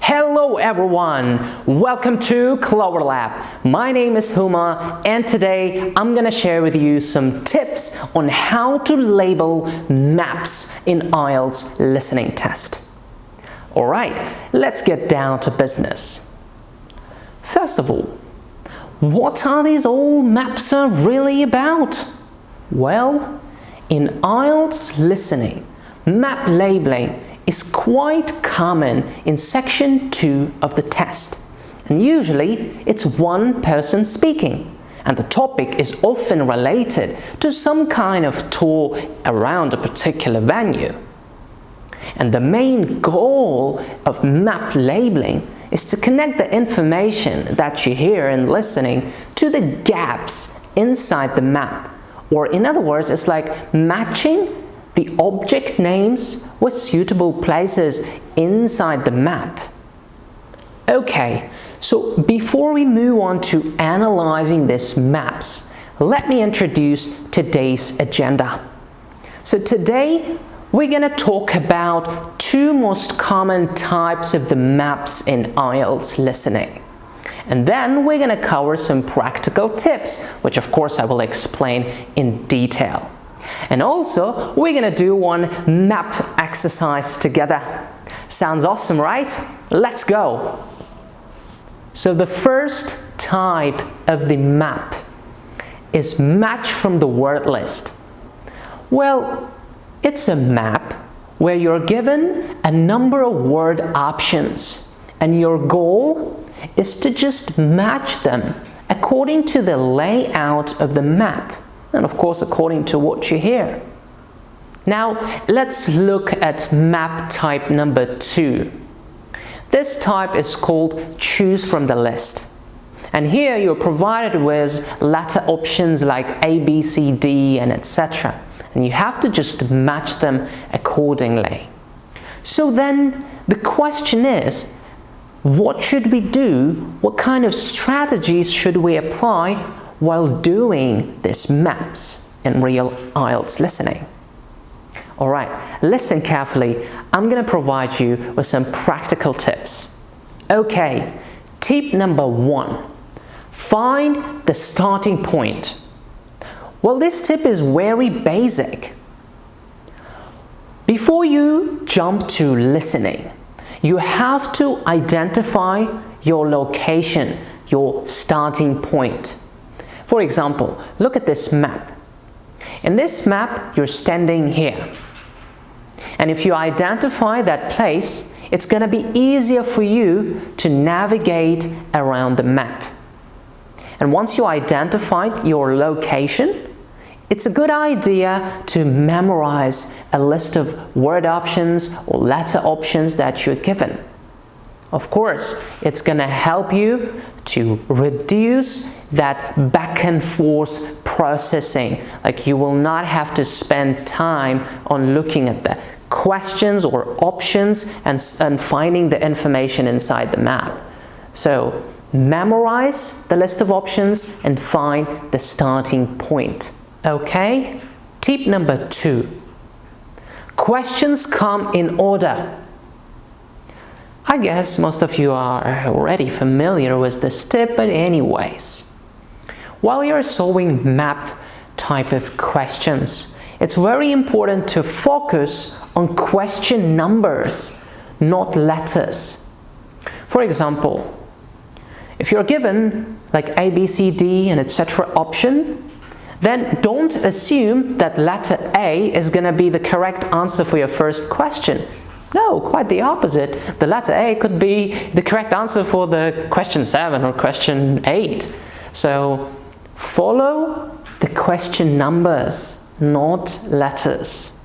Hello everyone, welcome to Clover Lab. My name is Huma and today I'm gonna share with you some tips on how to label maps in Ielts listening test. Alright, let's get down to business. First of all, what are these old maps really about? Well, in Ielts listening, map labeling is quite common in section 2 of the test. And usually it's one person speaking, and the topic is often related to some kind of tour around a particular venue. And the main goal of map labeling is to connect the information that you hear in listening to the gaps inside the map. Or in other words, it's like matching the object names with suitable places inside the map. Okay, so before we move on to analyzing these maps, let me introduce today's agenda. So today we're going to talk about two most common types of the maps in Ielts listening. And then we're going to cover some practical tips, which of course I will explain in detail. And also, we're going to do one map exercise together. Sounds awesome, right? Let's go! So the first type of the map is match from the word list. Well, it's a map where you're given a number of word options, and your goal is to just match them according to the layout of the map. And of course, according to what you hear. Now, let's look at map type number 2. This type is called choose from the list. And here you're provided with letter options like A, B, C, D, and etc. And you have to just match them accordingly. So then, the question is, what should we do? What kind of strategies should we apply while doing these maps in real Ielts listening? Alright, listen carefully. I'm going to provide you with some practical tips. Okay, tip number 1. Find the starting point. Well, this tip is very basic. Before you jump to listening, you have to identify your location, your starting point. For example, look at this map. In this map, you're standing here. And if you identify that place, it's going to be easier for you to navigate around the map. And once you identified your location, it's a good idea to memorize a list of word options or letter options that you're given. Of course, it's going to help you to reduce that back and forth processing. Like you will not have to spend time on looking at the questions or options and finding the information inside the map. So memorize the list of options and find the starting point. Okay? Tip number 2. Questions come in order. I guess most of you are already familiar with this tip, but anyways. While you're solving map type of questions, it's very important to focus on question numbers, not letters. For example, if you're given like A, B, C, D, and etc. option, then don't assume that letter A is going to be the correct answer for your first question. No, quite the opposite. The letter A could be the correct answer for the question 7 or question 8. So follow the question numbers, not letters.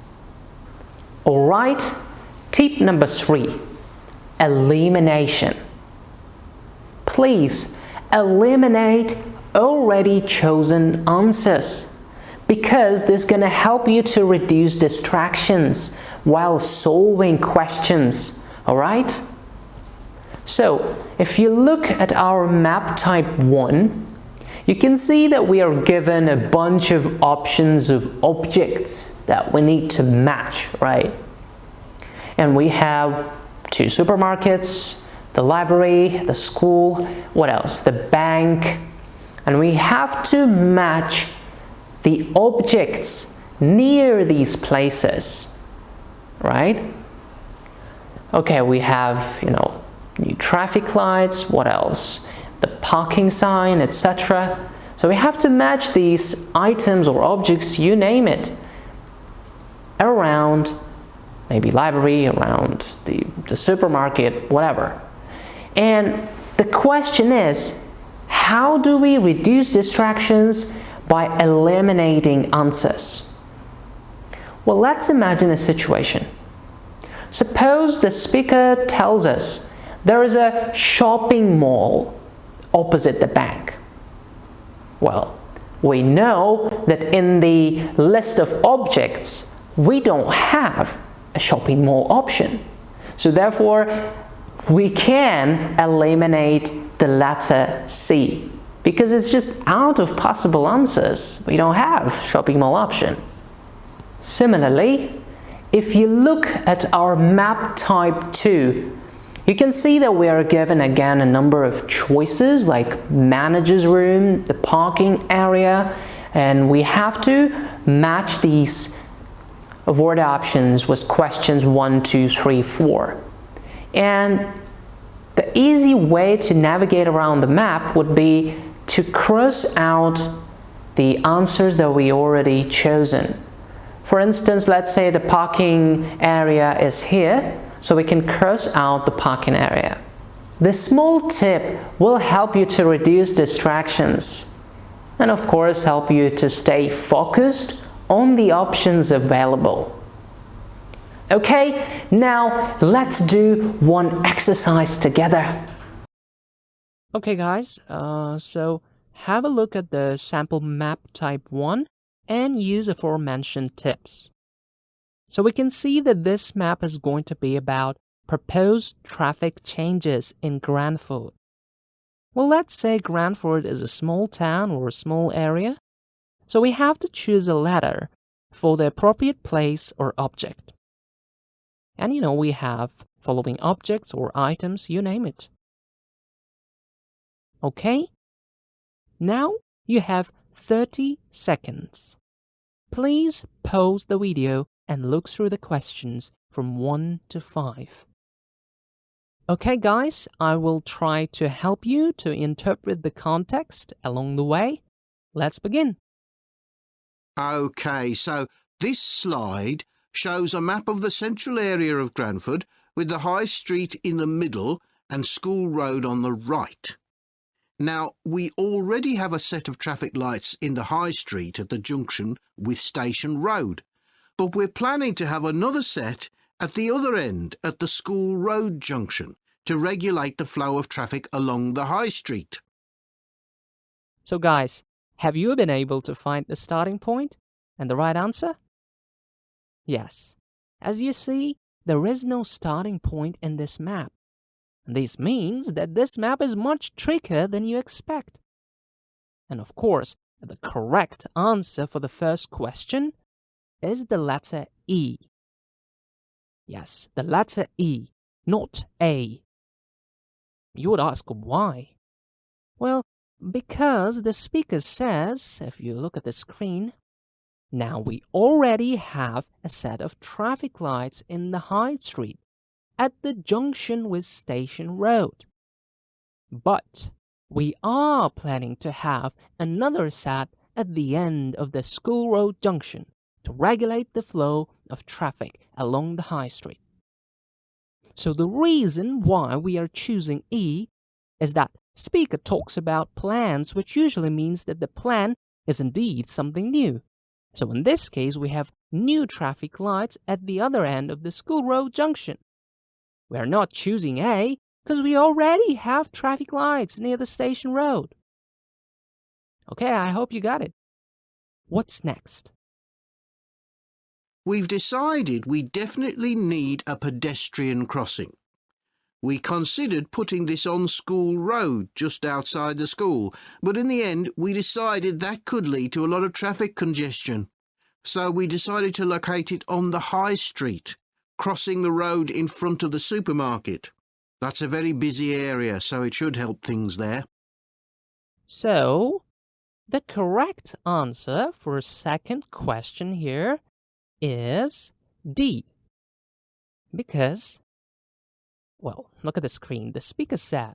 Alright, tip number 3, elimination. Please eliminate already chosen answers, because this is going to help you to reduce distractions while solving questions. Alright? So, if you look at our map type 1, you can see that we are given a bunch of options of objects that we need to match, right? And we have 2 supermarkets, the library, the school, what else? The bank. And we have to match the objects near these places, right? Okay, we have, new traffic lights, what else? The parking sign, etc. So we have to match these items or objects, you name it, around maybe library, around the supermarket, whatever. And the question is, how do we reduce distractions by eliminating answers? Well, let's imagine a situation. Suppose the speaker tells us there is a shopping mall opposite the bank. Well, we know that in the list of objects, we don't have a shopping mall option. So therefore, we can eliminate the letter C because it's just out of possible answers. We don't have shopping mall option. Similarly, if you look at our map type 2, you can see that we are given again a number of choices like manager's room, the parking area, and we have to match these word options with questions 1, 2, 3, 4. And the easy way to navigate around the map would be to cross out the answers that we already chosen. For instance, let's say the parking area is here, so we can cross out the parking area. This small tip will help you to reduce distractions and of course help you to stay focused on the options available. Okay, now let's do one exercise together. Okay guys, so have a look at the sample map type 1 and use aforementioned tips. So we can see that this map is going to be about proposed traffic changes in Granford. Well, let's say Granford is a small town or a small area, so we have to choose a letter for the appropriate place or object. And we have following objects or items, you name it. Okay? Now you have 30 seconds. Please pause the video and look through the questions from 1 to 5. Okay guys, I will try to help you to interpret the context along the way. Let's begin. Okay, so this slide shows a map of the central area of Granford with the High Street in the middle and School Road on the right. Now, we already have a set of traffic lights in the High Street at the junction with Station Road, but we're planning to have another set at the other end at the School Road junction to regulate the flow of traffic along the High Street. So guys, have you been able to find the starting point and the right answer? Yes. As you see, there is no starting point in this map. This means that this map is much trickier than you expect. And of course, the correct answer for the first question is the letter E. Yes, the letter E, not A. You would ask why? Well, because the speaker says, if you look at the screen, now we already have a set of traffic lights in the High Street at the junction with Station Road. But we are planning to have another set at the end of the School Road junction to regulate the flow of traffic along the High Street. So the reason why we are choosing E is that speaker talks about plans, which usually means that the plan is indeed something new. So in this case, we have new traffic lights at the other end of the School Road junction. We are not choosing A because we already have traffic lights near the Station Road. Okay, I hope you got it. What's next? We've decided we definitely need a pedestrian crossing. We considered putting this on School Road just outside the school, but in the end we decided that could lead to a lot of traffic congestion. So we decided to locate it on the High Street, crossing the road in front of the supermarket. That's a very busy area, so it should help things there. So, the correct answer for a second question here is D. Because, well, look at the screen. The speaker said,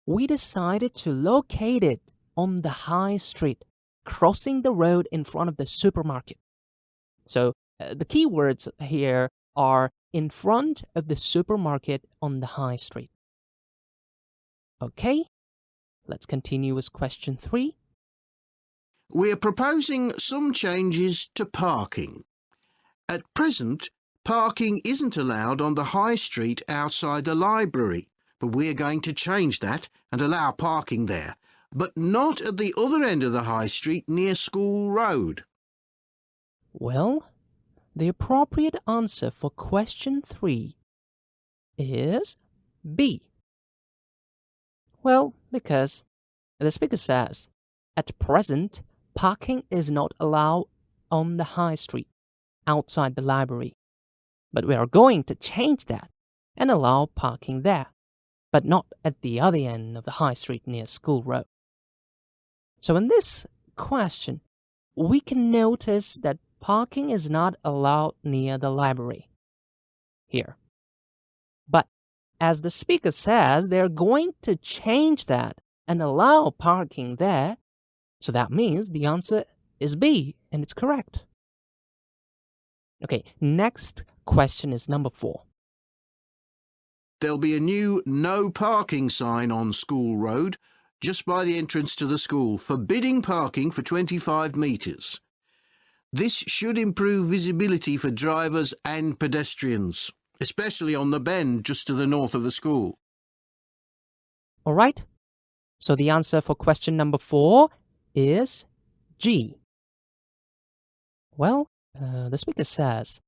we decided to locate it on the high street, crossing the road in front of the supermarket. So, the key words here are in front of the supermarket on the high street. Okay, let's continue with question 3. We're proposing some changes to parking. At present, parking isn't allowed on the high street outside the library, but we're going to change that and allow parking there, but not at the other end of the high street near School Road. Well, the appropriate answer for question 3 is B. Well, because the speaker says, at present, parking is not allowed on the high street outside the library, but we are going to change that and allow parking there, but not at the other end of the high street near School Road. So in this question, we can notice that parking is not allowed near the library here. But as the speaker says, they're going to change that and allow parking there. So that means the answer is B, and it's correct. Okay, next question is number 4. There'll be a new no parking sign on School Road just by the entrance to the school, forbidding parking for 25 metres. This should improve visibility for drivers and pedestrians, especially on the bend just to the north of the school. All right, so the answer for question number 4 is G. Well, the speaker says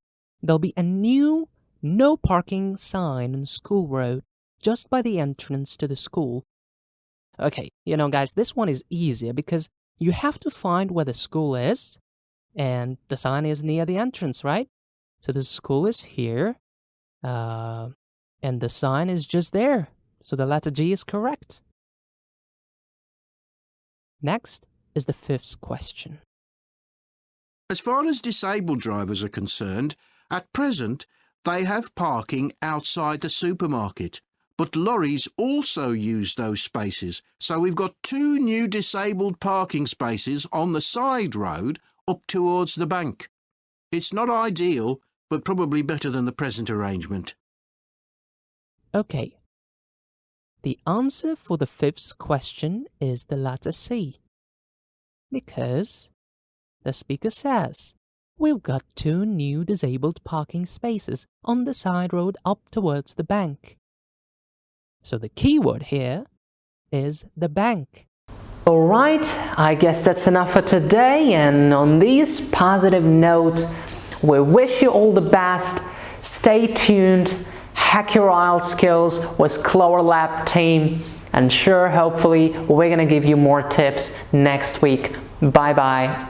there'll be a new no parking sign on School Road just by the entrance to the school. Okay, you know, guys, this one is easier because you have to find where the school is, and the sign is near the entrance, right? So the school is here, and the sign is just there. So the letter G is correct. Next is the 5th question. As far as disabled drivers are concerned, at present they have parking outside the supermarket, but lorries also use those spaces, so we've got 2 new disabled parking spaces on the side road up towards the bank. It's not ideal, but probably better than the present arrangement. Okay. The answer for the 5th question is the letter C. Because the speaker says, we've got 2 new disabled parking spaces on the side road up towards the bank. So the key word here is the bank. All right, I guess that's enough for today. And on this positive note, we wish you all the best. Stay tuned. Hack your Ielts skills with Clover Lab team. And sure, hopefully, we're going to give you more tips next week. Bye-bye.